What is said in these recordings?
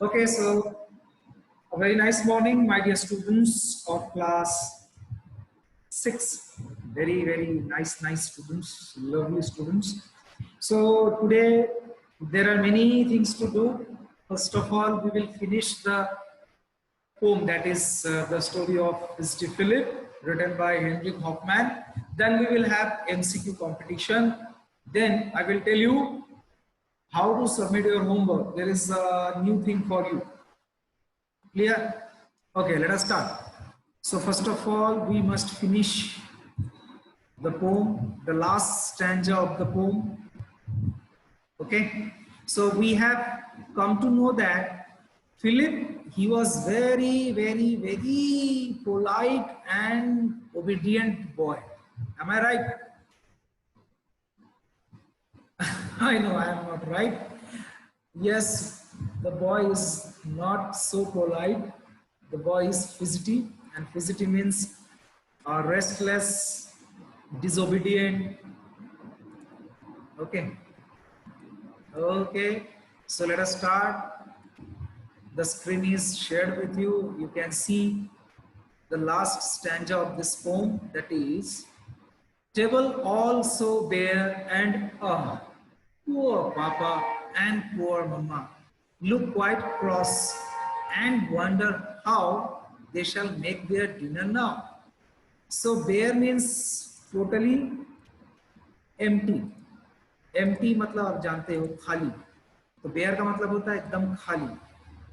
Okay, so a very nice morning, my dear students of class 6. Very nice students, lovely students. So today there are many things to do. First of all, we will finish the poem that is the story of Mr. Philip, written by Henrik Hoffman. Then we will have MCQ competition. Then I will tell you how to submit your homework. There is a new thing for you. Clear? Okay, let us start. So first of all, we must finish the poem, the last stanza of the poem. Okay, so we have come to know that Philip, he was very polite and obedient boy. Am I right? I know I am not right. Yes, the boy is not so polite. The boy is fidgety, and fidgety means restless, disobedient. Okay. Okay. So let us start. The screen is shared with you. You can see the last stanza of this poem, that is, table also bare and poor papa and poor mama look quite cross and wonder how they shall make their dinner now. So bare means totally empty. empty मतलब आप जानते हो खाली, तो bear का मतलब होता है एकदम खाली.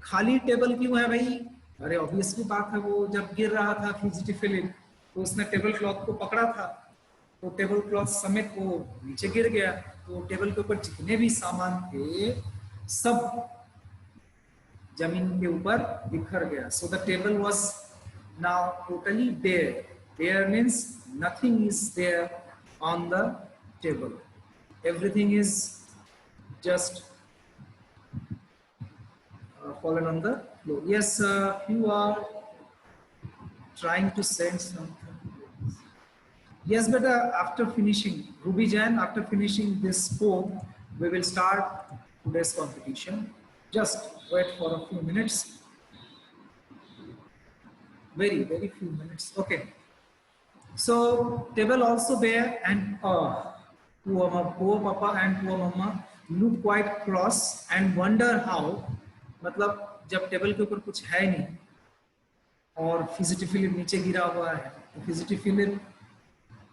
खाली टेबल क्यों है भाई? अरे ऑब्वियसली बात है, वो जब गिर रहा था फिजिटी फिलिप तो उसने टेबल क्लॉथ को पकड़ा था, तो टेबल क्लॉथ समेत वो नीचे गिर गया, तो टेबल के ऊपर जितने भी सामान थे सब जमीन के ऊपर बिखर गया. So the table was now totally bare. Bare means nothing is there on the table. Everything is just fallen on the floor. Yes, you are trying to send something. Yes, but after finishing, Ruby Jan, after finishing this poem, we will start today's competition. Just wait for a few minutes. Very few minutes. Okay. So table also bear and poor papa and poor mama look quite cross and wonder how. मतलब जब table के ऊपर कुछ है नहीं और fidgety Philip नीचे गिरा हुआ है, तो फिजिटी फिलिप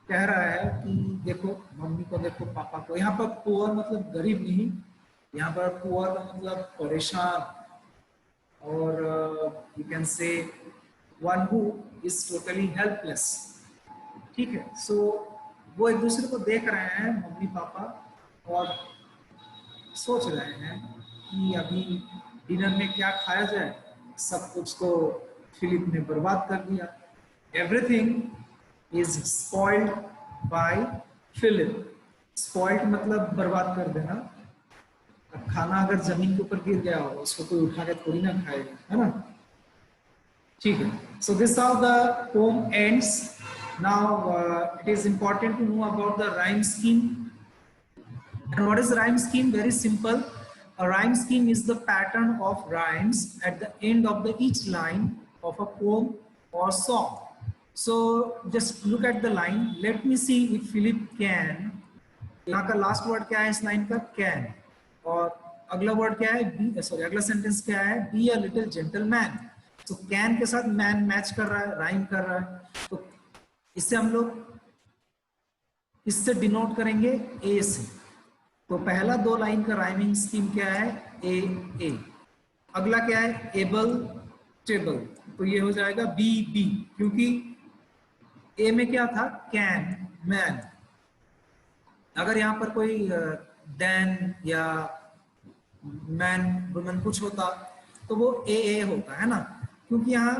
कह रहा है कि देखो मम्मी को, देखो पापा को. यहाँ पर पुअर मतलब गरीब नहीं, यहाँ पर पुअर का मतलब परेशान, और you can say one who is totally helpless. ठीक है. सो वो एक दूसरे को देख रहे हैं मम्मी पापा और सोच रहे हैं कि अभी डिनर में क्या खाया जाए. सब कुछ तो फिलिप ने बर्बाद कर दिया. Everything is spoiled by Philip. Spoiled मतलब बर्बाद कर देना. अब खाना अगर जमीन के ऊपर गिर गया हो, उसको कोई उठा के थोड़ी ना खाएगा, है ना. ठीक है. So this how the pome ends. Now it is important to know about the rhyme scheme. And what is rhyme scheme? Very simple. A rhyme scheme is the pattern of rhymes at the end of the each line of a poem or song. So just look at the line. Let me see if Philip can. यहाँ का last word क्या है इस line का? Can. और अगला word क्या है? बी. सॉरी, अगला सेंटेंस क्या है? Be a little gentleman. तो कैन के साथ मैन मैच कर रहा है, राइम कर रहा है. तो इससे हम लोग इससे डिनोट करेंगे ए से. तो पहला दो लाइन का राइमिंग स्कीम क्या है? ए ए. अगला क्या है? Able table. तो ये हो जाएगा बी बी, क्योंकि ए में क्या था? Can man. अगर यहाँ पर कोई देन या मैन वुमन कुछ होता तो वो ए होता है ना, क्योंकि यहाँ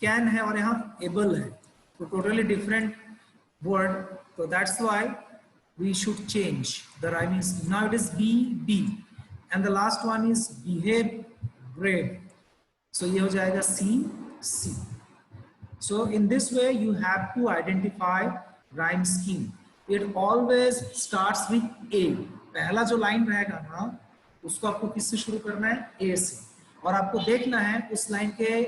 कैन है और यहाँ एबल है, तो totally different word. So that's why we should change the rhyming scheme. Now it is B B, and the last one is behave brave. So ये हो जाएगा C C. So in this way you have to identify rhyme scheme. It always starts with A. पहला जो line रहेगा ना, उसको आपको किससे शुरू करना है? A से. और आपको देखना है उस लाइन के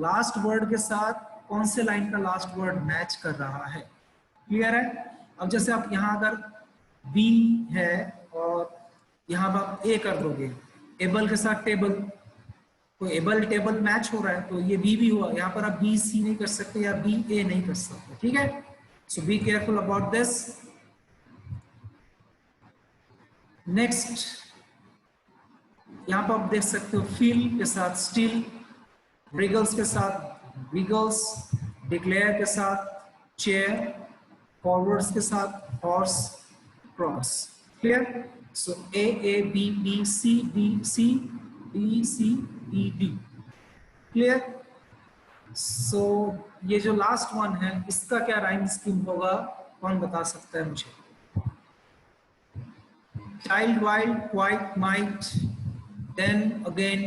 लास्ट वर्ड के साथ कौन से लाइन का लास्ट वर्ड मैच कर रहा है। क्लियर है? अब जैसे आप यहाँ अगर बी है और यहाँ पर आप ए कर दोगे, एबल के साथ टेबल, तो एबल टेबल मैच हो रहा है, तो ये बी भी हुआ। यहाँ पर आप बी सी नहीं कर सकते या बी ए नहीं कर सकते। ठीक है, so be careful about this. Next, यहाँ पर आप देख सकते हो फील के साथ स्टील, रिगल्स के साथ रिगल्स, डिक्लेयर के साथ चेयर, फॉरवर्ड्स के साथ horse, cross. Clear? So A B B C D C, D C E D. Clear? So ये जो लास्ट वन है इसका क्या राइम स्कीम होगा, कौन बता सकता है मुझे? Child, wild, quite, might, then again,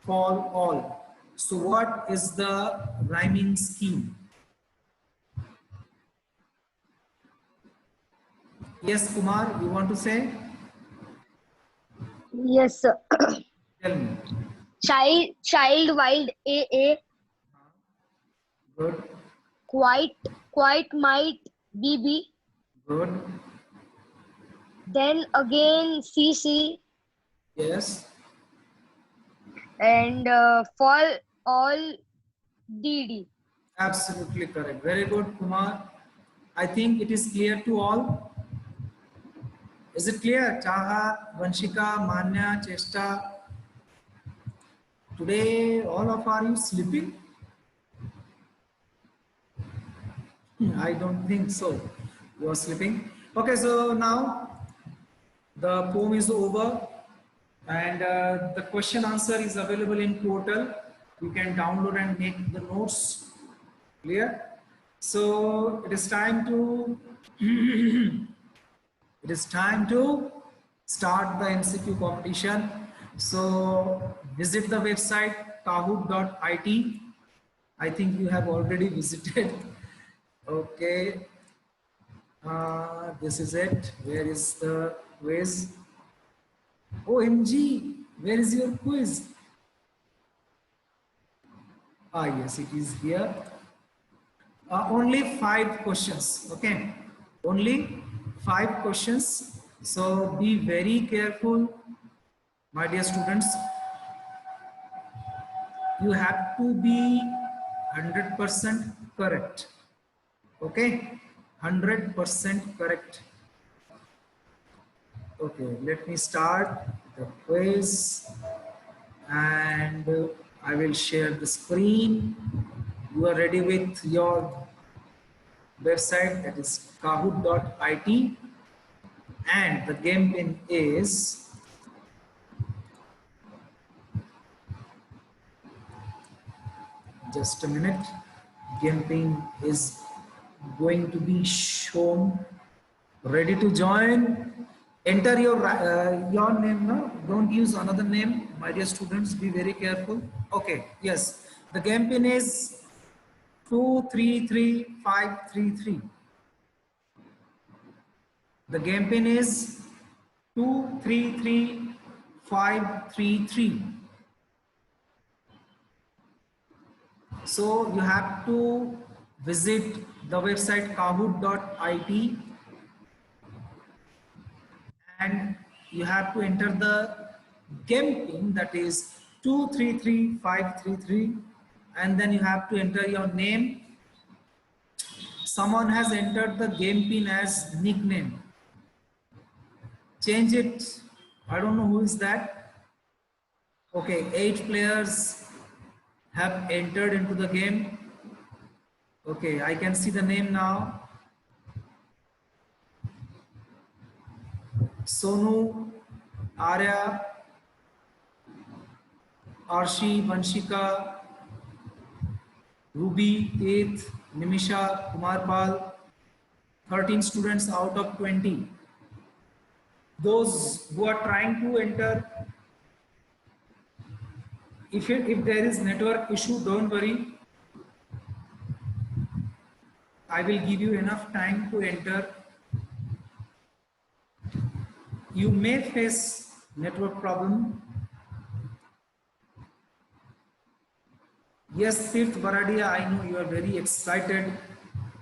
fall, all. So what is the rhyming scheme? Yes, Kumar, you want to say? Yes, sir. Tell me. Child, wild, a. Good. Quite, might, b. Good. Then again, c. Yes. And fall, all, d. Absolutely correct. Very good, Kumar. I think it is clear to all. Is it clear? Chaha, Vanshika, Manya, Chesta. Today, all of are you sleeping? I don't think so. You are sleeping. Okay, so now the poem is over and the question answer is available in portal. You can download and make the notes. Clear? So it is time to it is time to start the MCQ competition. So visit the website kahoot.it. I think you have already visited. Okay. This is it. Where is the quiz? OMG, where is your quiz? Yes, it is here. Only 5 questions. Okay, only 5 questions. So be very careful, my dear students. You have to be 100% correct. Okay, 100% correct. Okay, let me start the quiz and I will share the screen. You are ready with your website, that is kahoot.it, and the game pin is just a minute. Game pin is going to be shown. Ready to join? Enter your name. No, don't use another name, my dear students. Be very careful. Okay, yes, the game pin is 233533. The game pin is 233533. So you have to visit the website kahoot.it and you have to enter the game pin, that is 233533, and then you have to enter your name. Someone has entered the game pin as nickname. Change it. I don't know who is that. Okay, 8 players have entered into the game. Okay, I can see the name now. Sonu, Arya, Arshi, Vanshika, Ruby, Keith, Nimisha, Kumarpal. 13 students out of 20. Those who are trying to enter, if there is network issue, don't worry. I will give you enough time to enter. You may face network problem. Yes, Tirth Baradia, I know you are very excited,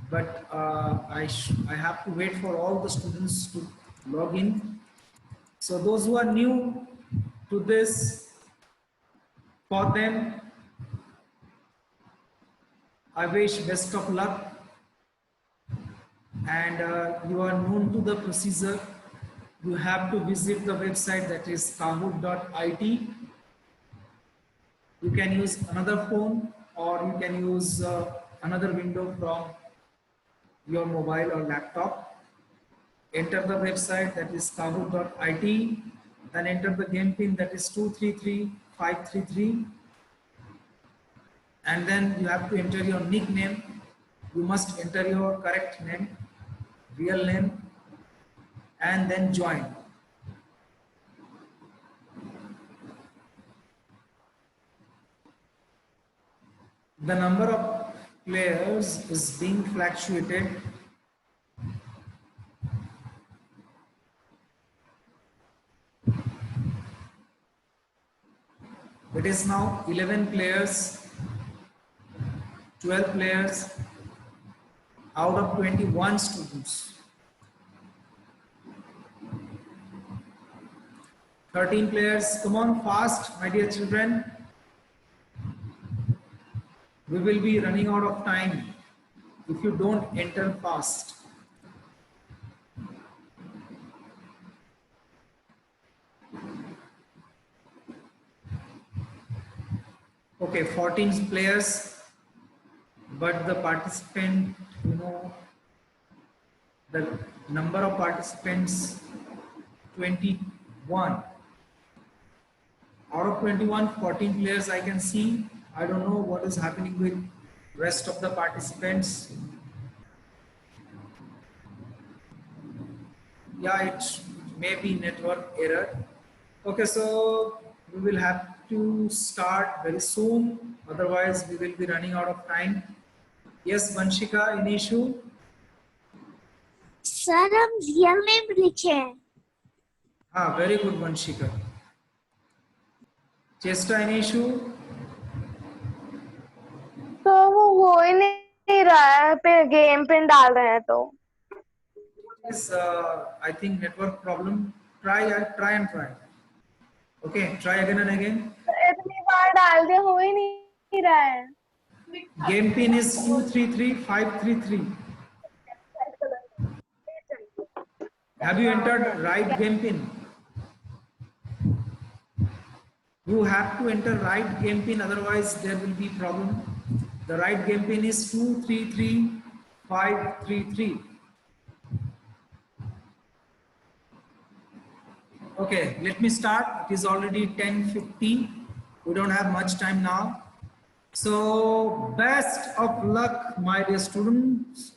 but I have to wait for all the students to log in. So those who are new to this, for them, I wish best of luck, and you are known to the procedure. You have to visit the website, that is kahoot.it. You can use another phone, or you can use another window from your mobile or laptop. Enter the website, that is kahoot.it, then enter the game pin, that is 233533, and then you have to enter your nickname. You must enter your correct name, real name, and then join. The number of players is being fluctuated. It is now 11 players, 12 players out of 21 students. 13 players. Come on fast, my dear children. We will be running out of time if you don't enter fast. Okay, 14 players, but the participant, the number of participants 21. Out of 21, 14 players I can see. I don't know what is happening with rest of the participants. Yeah, it may be network error. Okay, so we will have to start very soon. Otherwise, we will be running out of time. Yes, Vanshika, any issue? Sir हम real name लिखे हैं. हाँ, very good, Vanshika. Chesta, any issue? तो वो हो ही नहीं रहा है, पे गेम पिन डाल रहे हैं तो. Is I think network problem. Try and try. Okay, try again and again. इतनी बार डाल दिया, हो ही नहीं रहा है. Game pin is 233533. Have you entered right game pin? You have to enter right game pin, otherwise there will be problem. The right game pin is 233533. Okay, let me start. It is already 10:50. We don't have much time now. So best of luck, my dear students.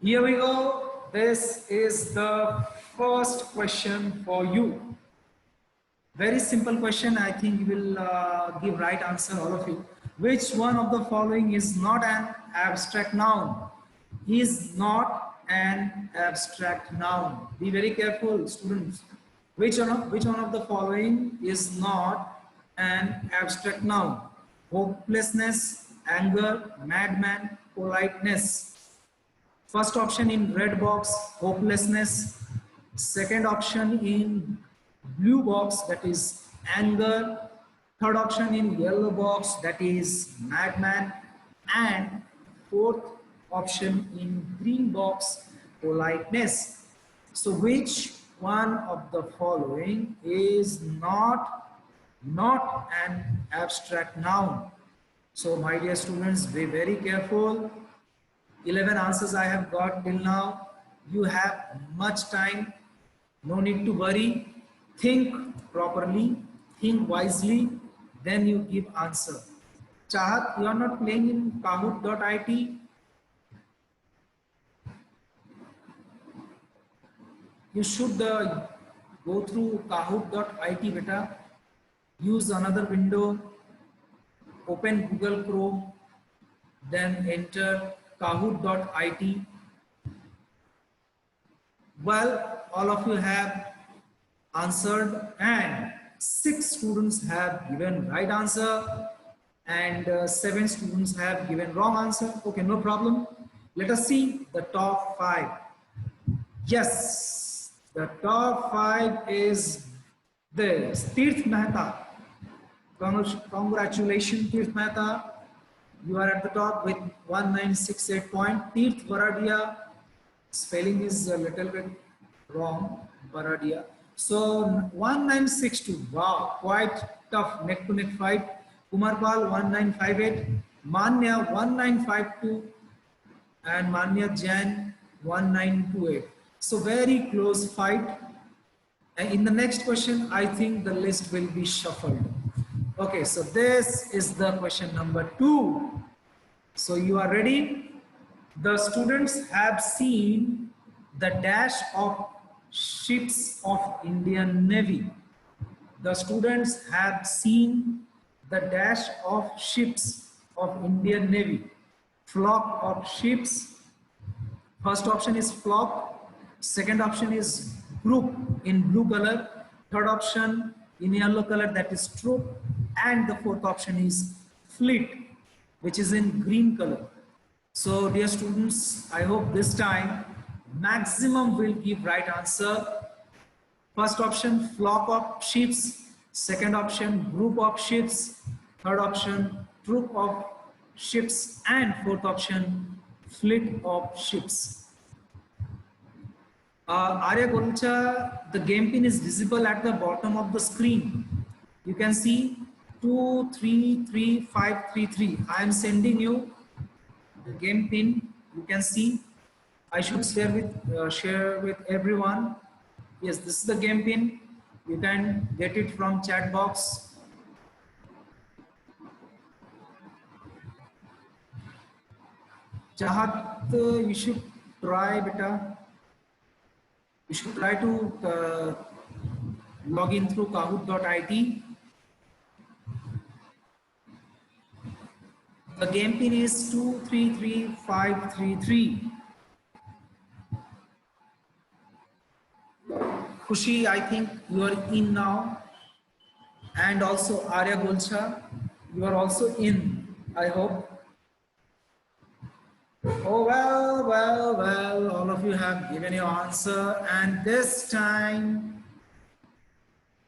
Here we go. This is the first question for you. Very simple question. I think you will give right answer, all of you. Which one of the following is not an abstract noun? Is not an abstract noun. Be very careful, students. Which one of the following is not an abstract noun? Hopelessness, anger, madman, politeness. First option in red box, hopelessness. Second option in blue box, that is anger. Third option in yellow box, that is madman. And fourth option in green box, politeness. So which one of the following is not an abstract noun? So my dear students, be very careful. 11 answers I have got till now. You have much time. No need to worry. Think properly, think wisely, then you give answer. Chahat, you are not playing in kahoot.it. You should go through kahoot.it, beta. Use another window, open Google Chrome, then enter kahoot.it. Well, all of you have answered and 6 students have given right answer. and 7 students have given wrong answer. Okay, no problem. Let us see the top 5. Yes, the top 5 is this. Tirth Mehta. Congratulations, Tirth Mehta. You are at the top with 1968 point. Tirth Varadia, spelling is a little bit wrong, Varadia. So 1962, wow, quite tough neck to neck fight. Kumarpal 1958, Manya 1952, and Manya Jain 1928. So very close fight. And in the next question, I think the list will be shuffled. Okay, so this is the question number 2. So you are ready? The students have seen the dash of ships of Indian Navy. The students have seen the dash of ships of Indian Navy. Flock of ships. First option is flock. Second option is group in blue color. Third option in yellow color, that is troop. And the fourth option is fleet, which is in green color. So dear students, I hope this time maximum will give right answer. First option, flock of ships. Second option, group of ships. Third option, troop of ships. And fourth option, fleet of ships. Arya Golcha, the game pin is visible at the bottom of the screen. You can see 233533. I am sending you the game pin. You can see. I should share with everyone. Yes, this is the game pin. You can get it from chat box. Chahat, you should try, beta. You should try to log in through kahoot.it. The game pin is 233533. Khushi, I think you are in now. And also Arya Golcha, you are also in, I hope. Oh, well, all of you have given your answer, and this time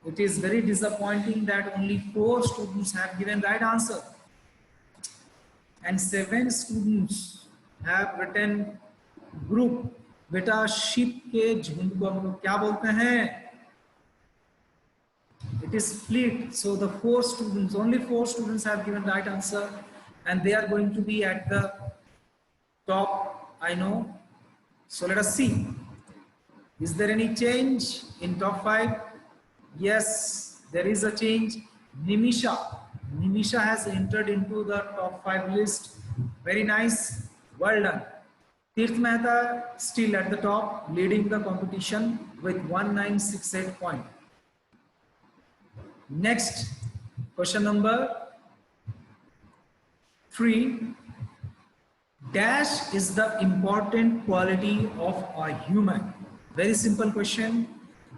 it is very disappointing that only 4 students have given right answer and 7 students have written group. बेटा ship के झुंड को हम लोग क्या बोलते हैं? It is fleet. So the 4 students, only 4 students have given right answer, and they are going to be at the top, I know. So let us see. Is there any change in top 5? Yes, there is a change. Nimisha has entered into the top 5 list. Very nice. Well done. Tirth Mehta still at the top, leading the competition with 1968 point. Next, question number 3. Dash is the important quality of a human. Very simple question.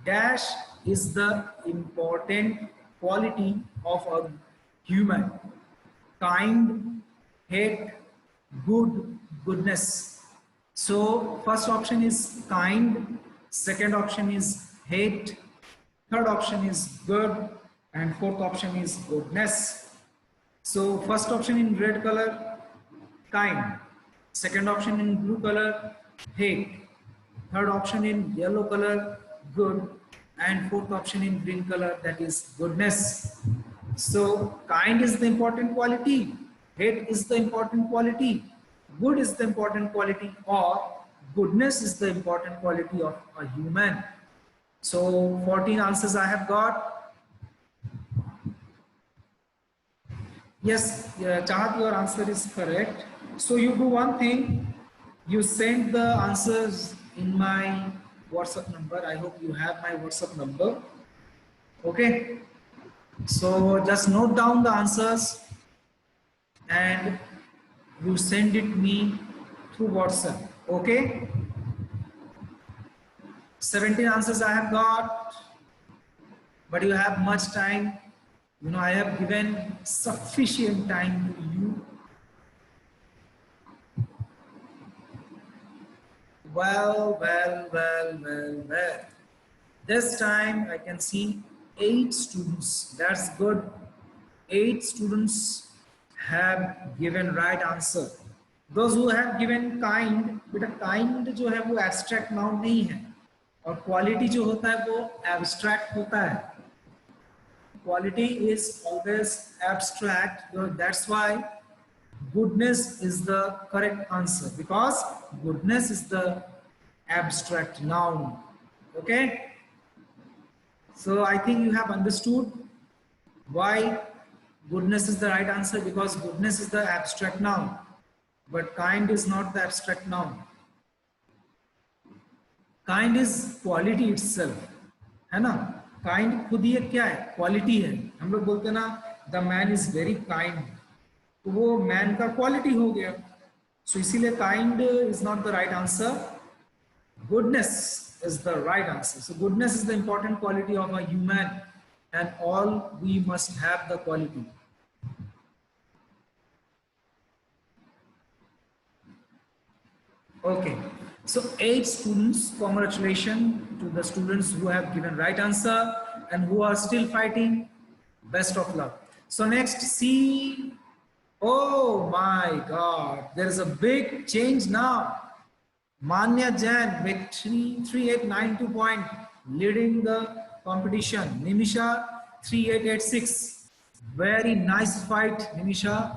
Dash is the important quality of a human. Kind, hate, good, goodness. So first option is kind, second option is hate, third option is good, and fourth option is goodness. So first option in red color, kind. Second option in blue color, hate. Third option in yellow color, good. And fourth option in green color, that is goodness. So kind is the important quality, hate is the important quality, good is the important quality, or goodness is the important quality of a human. So 14 answers I have got. Yes, Chahat, your answer is correct. So you do one thing, you send the answers in my WhatsApp number. I hope you have my WhatsApp number. Okay. So just note down the answers and you send it me through WhatsApp. Okay. 17 answers I have got, but you have much time You know, I have given sufficient time to you. Well. This time I can see 8 students. That's good. 8 students have given right answer. Those who have given kind, बेटा kind जो है वो abstract noun नहीं है, और quality जो होता है वो abstract होता है. Quality is always abstract. That's why goodness is the correct answer, because goodness is the abstract noun. Okay. So I think you have understood why goodness is the right answer, because goodness is the abstract noun, but kind is not the abstract noun. Kind is quality itself, है ना? Kind खुद ही क्या है? Quality है. हम लोग बोलते हैं ना, the man is very kind. तो वो man का quality हो गया. So इसीलिए kind is not the right answer. Goodness is the right answer. So goodness is the important quality of a human, and all we must have the quality. Okay, so 8 students, congratulations to the students who have given right answer and who are still fighting. Best of luck. So next, see, oh my God, there is a big change now. Manya Jain with 3892 point leading the competition. Nimisha 3886. Very nice fight, Nimisha.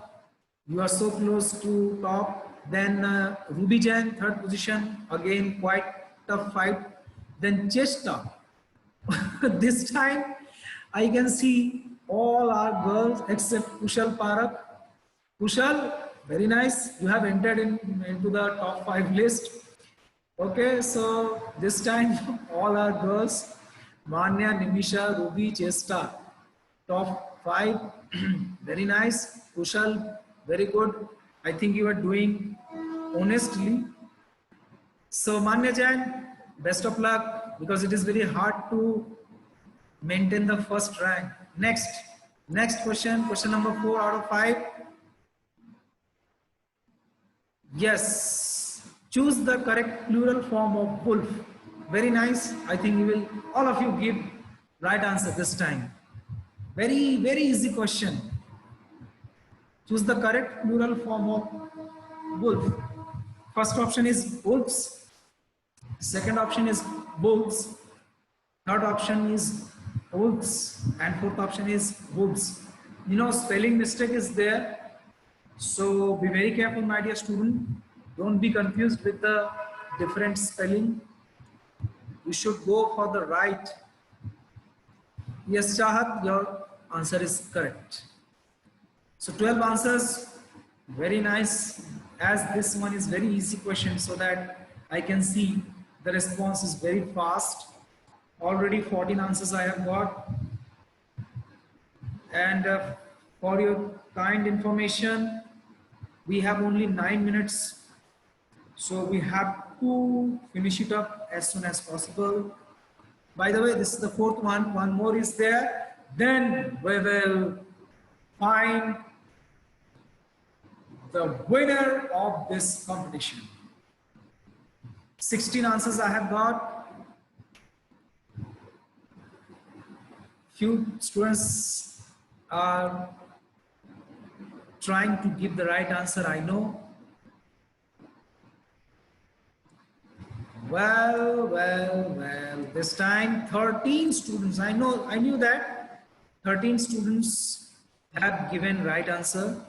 You are so close to top. Then Ruby Jain, 3rd position. Again, quite tough fight. Then Chesta. This time, I can see all our girls except Kushal Parak. Kushal, very nice. You have entered into the top 5 list. Okay, so this time all our girls, Manya, Nimisha, Ruby, Chesta, top 5. Very nice. Kushal, very good. I think you are doing honestly. So Manya Jain, best of luck, because it is very hard to maintain the first rank. Next question, question number 4 out of 5. Yes. Choose the correct plural form of wolf. Very nice. I think you will, all of you give right answer this time. Very easy question. Choose the correct plural form of wolf. First option is wolves. Second option is wolves. Third option is wolves. And fourth option is wolves. You know, spelling mistake is there. So be very careful, my dear student. Don't be confused with the different spelling. You should go for the right. Yes, Chahat, your answer is correct. So 12 answers, very nice. As this one is very easy question, so that I can see the response is very fast. Already 14 answers I have got. And for your kind information, we have only 9 minutes. So we have to finish it up as soon as possible. By the way, this is the 4th one. One more is there. Then we will find the winner of this competition. 16 answers I have got. Few students are trying to give the right answer, I know. Well, this time 13 students, I knew that 13 students have given right answer.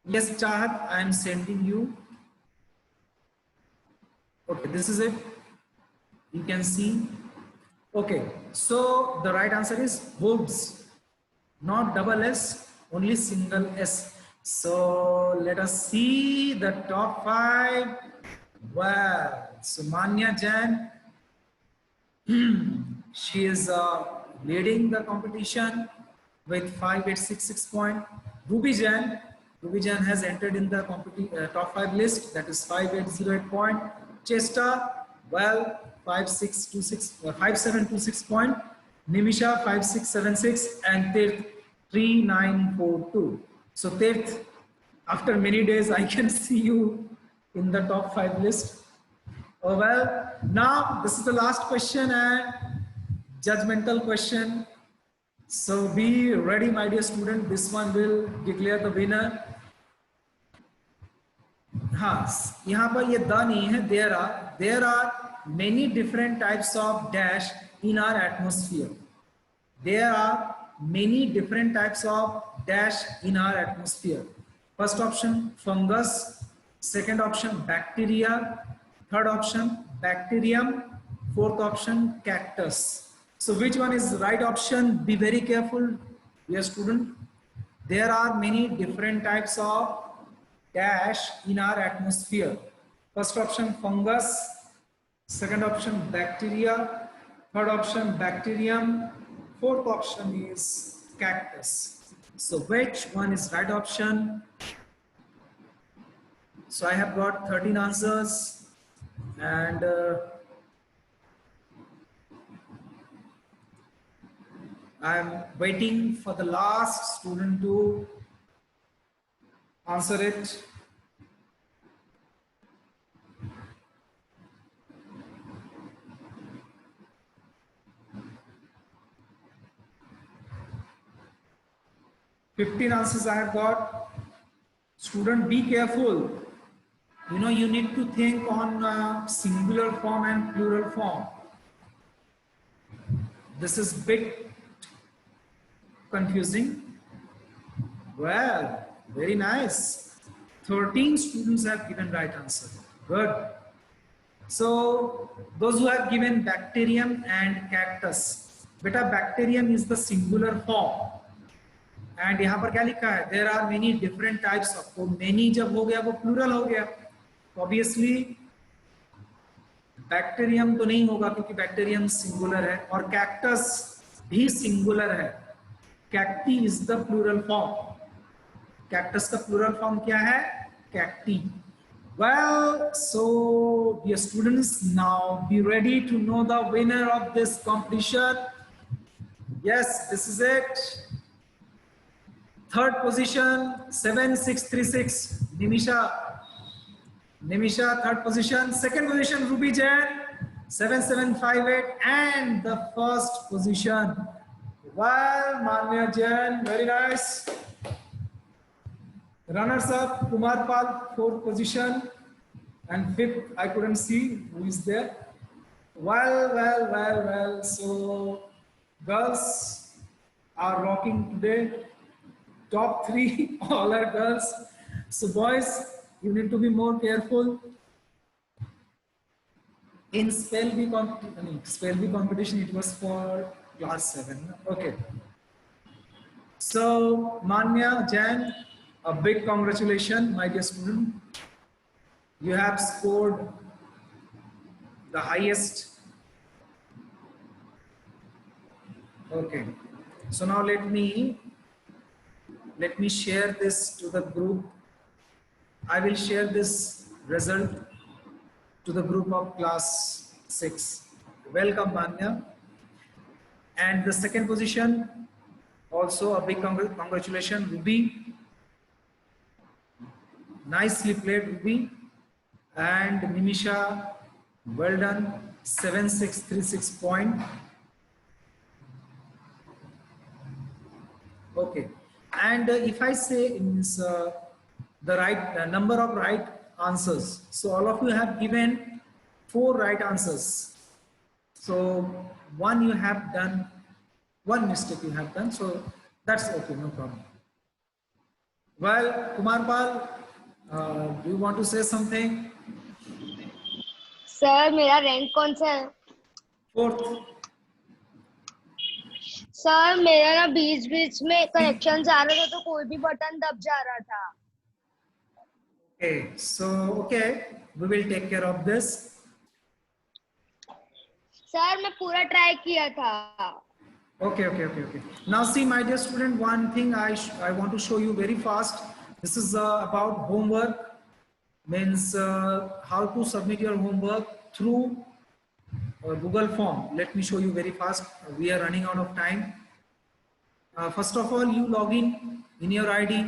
Yes, Chahat, I am sending you. Okay, this is it. You can see. Okay, so the right answer is wolves, not double S, only single S. So let us see the top 5. Well, so Manya Jain, she is leading the competition with 5866 point. Ruby Jain has entered in the top 5 list, that is 5808 point. Chesta, well, 5726 point. Nimisha 5676, and Tirth 3942. So Tirth, after many days, I can see you in the top 5 list. Oh well, now this is the last question and judgmental question. So be ready, my dear student. This one will declare the winner. हाँ, यहाँ पर ये the नहीं है, there are many different types of dash in our atmosphere. There are many different types of dash in our atmosphere. First option fungus, second option bacteria, third option bacterium, fourth option cactus. So which one is the right option? Be very careful, dear student. There are many different types of dash in our atmosphere. First option fungus, second option bacteria, third option bacterium, fourth option is cactus. So which one is right option? So I have got 13 answers, and I am waiting for the last student to answer it. "15 answers I have got. Student, be careful. You know, you need to think on singular form and plural form. This is bit confusing. Well, very nice. 13 students have given right answer. Good. So those who have given bacterium and cactus, beta bacterium is the singular form. And यहाँ पर क्या लिखा है? There are many different types of. तो many जब हो गया वो plural हो गया. Obviously बैक्टीरियम तो नहीं होगा क्योंकि बैक्टीरियम सिंगुलर है, और कैक्टस भी सिंगुलर है. Cacti is the plural form. Cactus का प्लूरल फॉर्म क्या है? Cacti. Well, so dear students, now be ready to know the winner of this competition. Yes, this is it. Third position 7636 Nimisha, third position. Second position Ruby Jain 7758, and the first position, well, Manya Jain, very nice. Runners up Kumar Pal, fourth position, and fifth I couldn't see who is there. Well. So girls are rocking today. Top 3 all are girls. So boys, you need to be more careful. In spell bee competition, it was for class 7. Okay. So Manya Jain, a big congratulations, my dear student. You have scored the highest. Okay. So now let me share this to the group. I will share this result to the group of class 6. Welcome, Manya. And the second position, also a big congratulations, Ruby. Nicely played, Ruby. And Nimisha, well done, 7636 point. Okay. And if I say the right number of right answers, so all of you have given 4 right answers. So one you have done, one mistake you have done, so that's okay, no problem. Well, Kumar Pal, do you want to say something? Sir मेरा rank कौन सा है? 4th. Sir मेरा ना बीच में connection आ रहा था तो कोई भी बटन दब जा रहा था. Okay, so okay, we will take care of this. Sir मैं पूरा ट्राई किया था. Okay. Now see, my dear student, one thing I want to show you very fast. This is about homework. Means how to submit your homework through Google form. Let me show you very fast. We are running out of time. First of all, you log in your ID.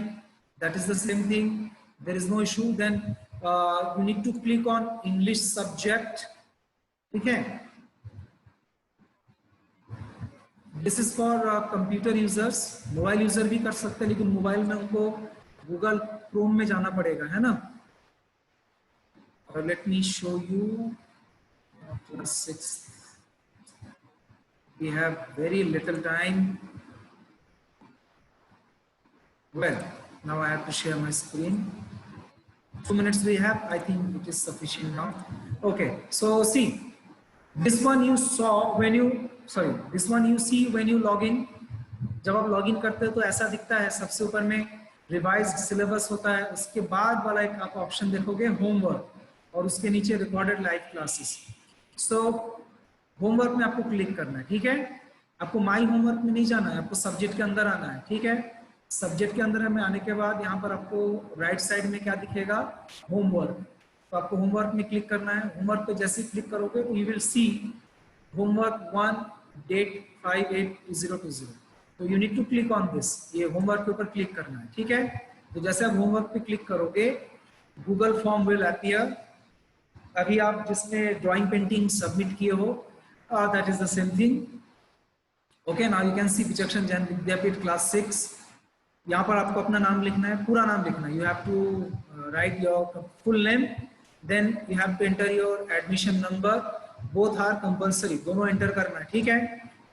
That is the same thing. There is no issue. Then you need to click on English subject. Okay. This is for computer users. Mobile user भी कर सकते हैं, लेकिन mobile में उनको Google Chrome में जाना पड़ेगा, है ना? Let me show you class 6. We have very little time. Well, now I have to share my screen. 2 minutes we have. I think it is sufficient now. Okay, so see, this one you saw when you, sorry, this one you see when you log in. जब आप log in करते हो तो ऐसा दिखता है, सबसे ऊपर में रिवाइज्ड सिलेबस होता है, उसके बाद वाला एक आप ऑप्शन देखोगे होमवर्क, और उसके नीचे रिकॉर्डेड लाइव क्लासेस. सो होमवर्क में आपको क्लिक करना है, ठीक है? आपको माई होमवर्क में नहीं जाना है, आपको सब्जेक्ट के अंदर आना है, ठीक है? सब्जेक्ट के अंदर में आने के बाद यहाँ पर आपको राइट साइड में क्या दिखेगा? होमवर्क. तो आपको होमवर्क में क्लिक करना है. होमवर्क पे जैसे क्लिक करोगे तो you will see homework 1 date 5/8/2020. तो you need to click on this. ये होमवर्क के ऊपर क्लिक करना है, ठीक है? तो जैसे आप होमवर्क पे क्लिक करोगे गूगल फॉर्म विल अपीयर. अभी आप जिसमें ड्राइंग पेंटिंग सबमिट किए हो, that is the same thing. Okay, now you can see Vichakshan Jain Vidyapeeth class 6. यहाँ पर आपको अपना नाम लिखना है, पूरा नाम लिखना है. You have to write your full name, then you have to enter your admission number. Both are compulsory, दोनों एंटर करना है, ठीक है?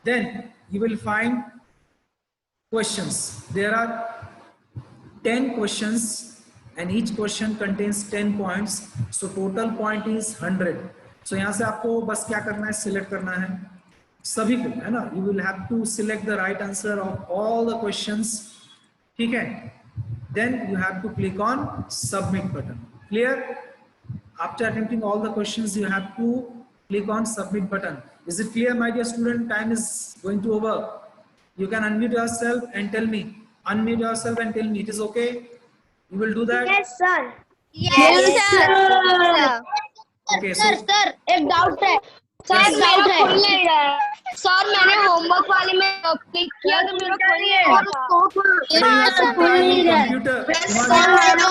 Then you will find questions. There are 10 questions and each question contains 10 points, so total point is 100. So यहाँ से आपको बस क्या करना है, सिलेक्ट करना है सभी को, है ना? You will have to select the right answer of all the questions, ठीक है? Then you have to click on submit button. Clear? After attempting all the questions, you have to click on submit button. Is it clear, my dear student? Time is going to over. You can unmute yourself and tell me. Unmute yourself and tell me. It is okay? You will do that? Yes, sir. Yes, sir. Okay, sir so एक doubt है. Sir Yes. मेरा खुल नहीं रहा है. Sir मैंने homework वाले में क्लिक किया तो मेरा खुल नहीं रहा था. computer. सर मैंने